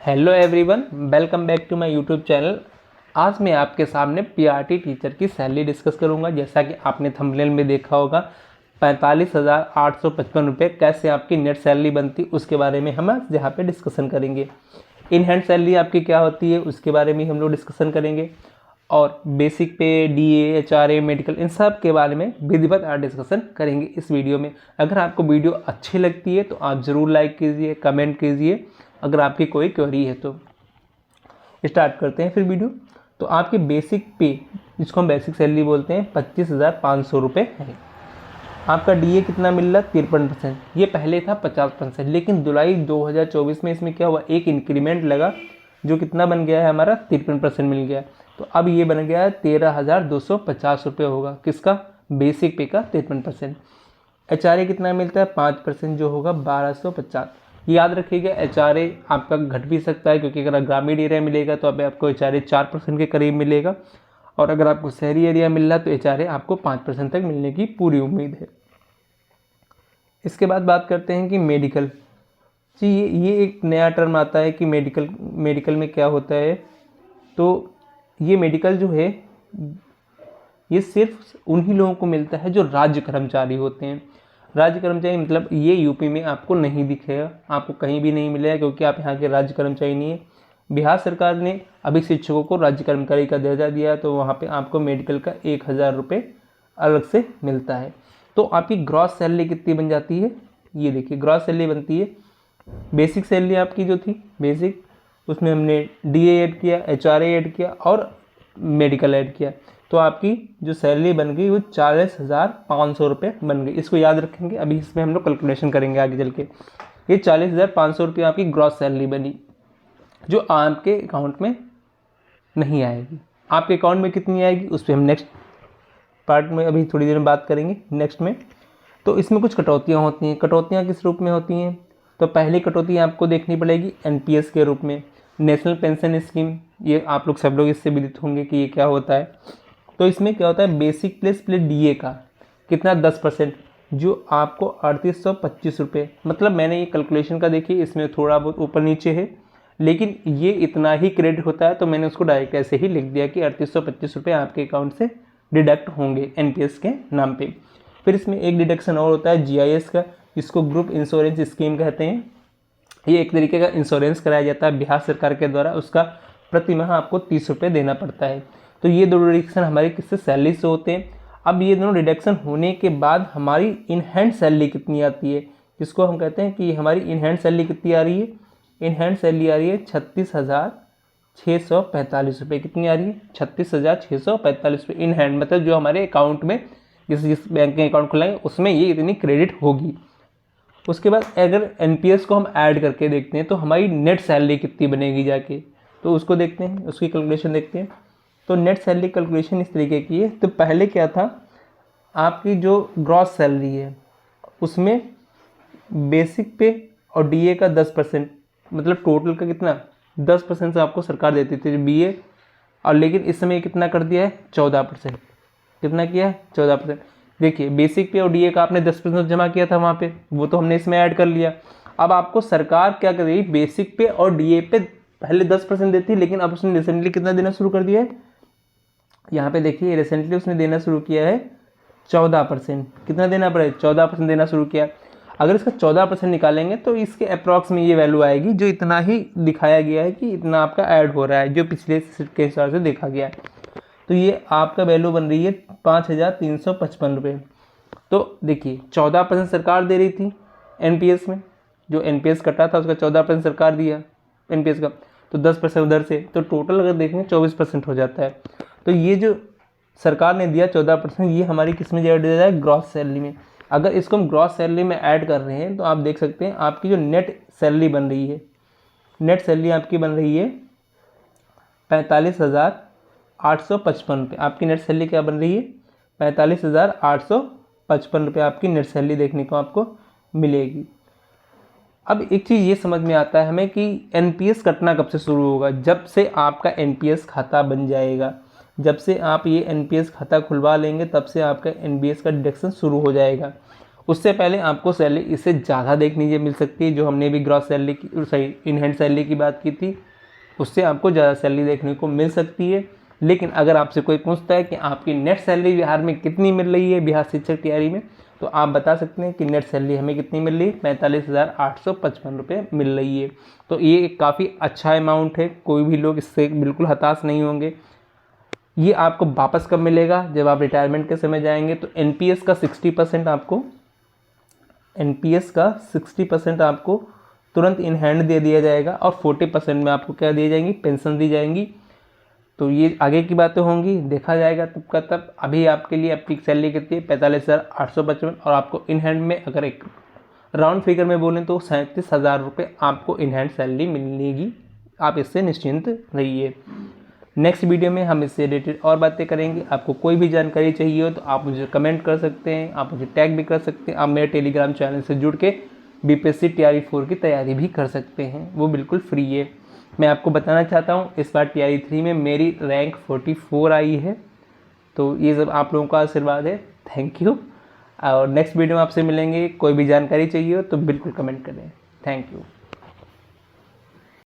Hello everyone, welcome back to my YouTube channel. आज मैं आपके सामने पीआरटी टीचर की सैलरी डिस्कस करूंगा। जैसा कि आपने थंबनेल में देखा होगा, 45,855 रुपये कैसे आपकी नेट सैलरी बनती उसके बारे में हम आज यहाँ पे डिस्कशन करेंगे। इन हैंड सैलरी आपकी क्या होती है उसके बारे में हम लोग डिस्कशन करेंगे, और बेसिक पे, डीए, एचआरए, मेडिकल, इन सब के बारे में विधिवत आज डिस्कशन करेंगे इस वीडियो में। अगर आपको वीडियो अच्छी लगती है तो आप ज़रूर लाइक कीजिए, कमेंट कीजिए अगर आपकी कोई क्वेरी है तो। स्टार्ट करते हैं फिर वीडियो। तो आपकी बेसिक पे, जिसको हम बेसिक सैलरी बोलते हैं, 25,500 रुपये है। आपका डीए कितना मिल रहा है? 53%। ये पहले था 50%, लेकिन जुलाई 2024 में इसमें क्या हुआ, एक इंक्रीमेंट लगा जो कितना बन गया है हमारा, 53% मिल गया। तो अब ये बन गया है 13,250 रुपये होगा। किसका? बेसिक पे का 53%। एचआरए कितना मिलता है? 5%, जो होगा 1250। याद रखिएगा, एचआरए आपका घट भी सकता है, क्योंकि अगर ग्रामीण एरिया मिलेगा तो अब आपको एचआरए 4% के करीब मिलेगा, और अगर आपको शहरी एरिया मिल रहा है तो एचआरए आपको 5% तक मिलने की पूरी उम्मीद है। इसके बाद बात करते हैं कि मेडिकल जी, ये एक नया टर्म आता है कि मेडिकल में क्या होता है। तो ये मेडिकल जो है, ये सिर्फ उन्हीं लोगों को मिलता है जो राज्य कर्मचारी होते हैं। राज्य कर्मचारी मतलब ये यूपी में आपको नहीं दिखेगा, आपको कहीं भी नहीं मिलेगा, क्योंकि आप यहाँ के राज्य कर्मचारी नहीं है। बिहार सरकार ने अभी शिक्षकों को राज्य कर्मचारी का दर्जा दिया, तो वहाँ पे आपको मेडिकल का 1,000 रुपये अलग से मिलता है। तो आपकी ग्रॉस सैलरी कितनी बन जाती है, ये देखिए। ग्रॉस सैलरी बनती है, बेसिक सैलरी आपकी जो थी बेसिक, उसमें हमने डीए ऐड किया, एचआरए ऐड किया और मेडिकल ऐड किया, तो आपकी जो सैलरी बन गई वो 40,500 रुपये बन गई। इसको याद रखेंगे, अभी इसमें हम लोग कैलकुलेशन करेंगे आगे चल के। ये 40,500 रुपये आपकी ग्रॉस सैलरी बनी, जो आपके अकाउंट में नहीं आएगी। आपके अकाउंट में कितनी आएगी उस पर हम नेक्स्ट पार्ट में अभी थोड़ी देर में बात करेंगे, नेक्स्ट में। तो इसमें कुछ कटौतियाँ होती हैं। कटौतियाँ किस रूप में होती हैं? तो पहली कटौती आपको देखनी पड़ेगी एनपीएस के रूप में, नेशनल पेंशन स्कीम। ये आप लोग सब लोग इससे विदित होंगे कि ये क्या होता है। तो इसमें क्या होता है, बेसिक प्लस डीए का कितना, 10%, जो आपको 3825 रुपये, मतलब मैंने ये कैलकुलेशन का देखिए, इसमें थोड़ा बहुत ऊपर नीचे है, लेकिन ये इतना ही क्रेडिट होता है, तो मैंने उसको डायरेक्ट ऐसे ही लिख दिया कि 3825 रुपये आपके अकाउंट से डिडक्ट होंगे एनपीएस के नाम पे। फिर इसमें एक डिडक्शन और होता है जीआईएस का, जिसको ग्रुप इंश्योरेंस स्कीम कहते हैं। ये एक तरीके का इंश्योरेंस कराया जाता है बिहार सरकार के द्वारा, उसका प्रति माह आपको 30 रुपये देना पड़ता है। तो ये दो डिडक्शन हमारे किससे, सैलरी से होते हैं। अब ये दोनों डिडक्शन होने के बाद हमारी इन हैंड सैलरी कितनी आती है, जिसको हम कहते हैं कि हमारी इन हैंड सैलरी कितनी आ रही है। इन हैंड सैलरी आ रही है 36,645 रुपये। कितनी आ रही है? 36,645 रुपये इन हैंड, मतलब जो हमारे अकाउंट में, जिस बैंक के अकाउंट खुलाएंगे उसमें ये इतनी क्रेडिट होगी। उसके बाद अगर एनपीएस को हम ऐड करके देखते हैं तो हमारी नेट सैलरी कितनी बनेगी जाके, तो उसको देखते हैं, उसकी कैलकुलेशन देखते हैं। तो नेट सैलरी कैलकुलेशन इस तरीके की है। तो पहले क्या था, आपकी जो ग्रॉस सैलरी है उसमें बेसिक पे और डीए का 10%, मतलब टोटल का कितना, 10% से आपको सरकार देती थी बीए, और लेकिन इस समय कितना कर दिया है, 14%। कितना किया है? 14%। देखिए, बेसिक पे और डीए का आपने 10% जमा किया था वहाँ पे, वो तो हमने इसमें ऐड कर लिया। अब आपको सरकार क्या कर रही है, बेसिक पे और डीए पे पहले 10% देती, लेकिन अब उसने रिसेंटली कितना देना शुरू कर दिया है, यहाँ पे देखिए, रिसेंटली उसने देना शुरू किया है 14%। कितना देना पड़ेगा? 14% देना शुरू किया। अगर इसका 14% निकालेंगे तो इसके अप्रॉक्स में ये वैल्यू आएगी, जो इतना ही दिखाया गया है कि इतना आपका ऐड हो रहा है, जो पिछले के हिसाब से देखा गया है। तो ये आपका वैल्यू बन रही है 5,355 रुपये। तो देखिए, 14% सरकार दे रही थी एनपीएस में, जो एनपीएस कटा था उसका 14% सरकार दिया एनपीएस का, तो 10% उधर से, तो टोटल अगर देखें 24% हो जाता है। तो ये जो सरकार ने दिया 14%, ये हमारी किस में ऐड हो जाता है, ग्रॉस सैलरी में। अगर इसको हम ग्रॉस सैलरी में ऐड कर रहे हैं तो आप देख सकते हैं आपकी जो नेट सैलरी बन रही है, नेट सैलरी आपकी बन रही है 45,855 रुपये। आपकी नेट सैलरी क्या बन रही है? 45,855 रुपये आपकी नेट सैलरी देखने को आपको मिलेगी। अब एक चीज़ ये समझ में आता है हमें कि एनपीएस कटना कब से शुरू होगा, जब से आपका एनपीएस खाता बन जाएगा। जब से आप ये एनपीएस खाता खुलवा लेंगे तब से आपका एनपीएस का डिडक्शन शुरू हो जाएगा। उससे पहले आपको सैलरी इससे ज़्यादा देखने मिल सकती है। जो हमने भी ग्रॉस सैलरी की, सही, इन हैंड सैलरी की बात की थी, उससे आपको ज़्यादा सैलरी देखने को मिल सकती है। लेकिन अगर आपसे कोई पूछता है कि आपकी नेट सैलरी बिहार में कितनी मिल रही है बिहार शिक्षक तैयारी में, तो आप बता सकते हैं कि नेट सैलरी हमें कितनी मिल रही है, 45,855 रुपये मिल रही है। तो ये काफ़ी अच्छा अमाउंट है, कोई भी लोग इससे बिल्कुल हताश नहीं होंगे। ये आपको वापस कब मिलेगा, जब आप रिटायरमेंट के समय जाएंगे। तो एनपीएस का 60% आपको तुरंत इन हैंड दे दिया जाएगा और 40% में आपको क्या दी जाएंगी, पेंशन दी जाएंगी। तो ये आगे की बातें होंगी, देखा जाएगा तब का तब। अभी आपके लिए आपकी सैलरी कितनी है, 45,855, और आपको इन हैंड में अगर एक राउंड फिगर में बोलें तो 37,000 रुपये आपको इन हैंड सैलरी मिलेगी। आप इससे निश्चिंत रहिए। नेक्स्ट वीडियो में हम इससे रिलेटेड और बातें करेंगे। आपको कोई भी जानकारी चाहिए हो तो आप मुझे कमेंट कर सकते हैं, आप मुझे टैग भी कर सकते हैं। आप मेरे टेलीग्राम चैनल से जुड़ के बीपीएससी टीआरई 4 की तैयारी भी कर सकते हैं, वो बिल्कुल फ्री है। मैं आपको बताना चाहता हूँ इस बार टीआरई 3 में मेरी रैंक 44 आई है, तो ये सब आप लोगों का आशीर्वाद है। Thank you. और नेक्स्ट वीडियो में आपसे मिलेंगे। कोई भी जानकारी चाहिए हो तो बिल्कुल कमेंट करें। Thank you.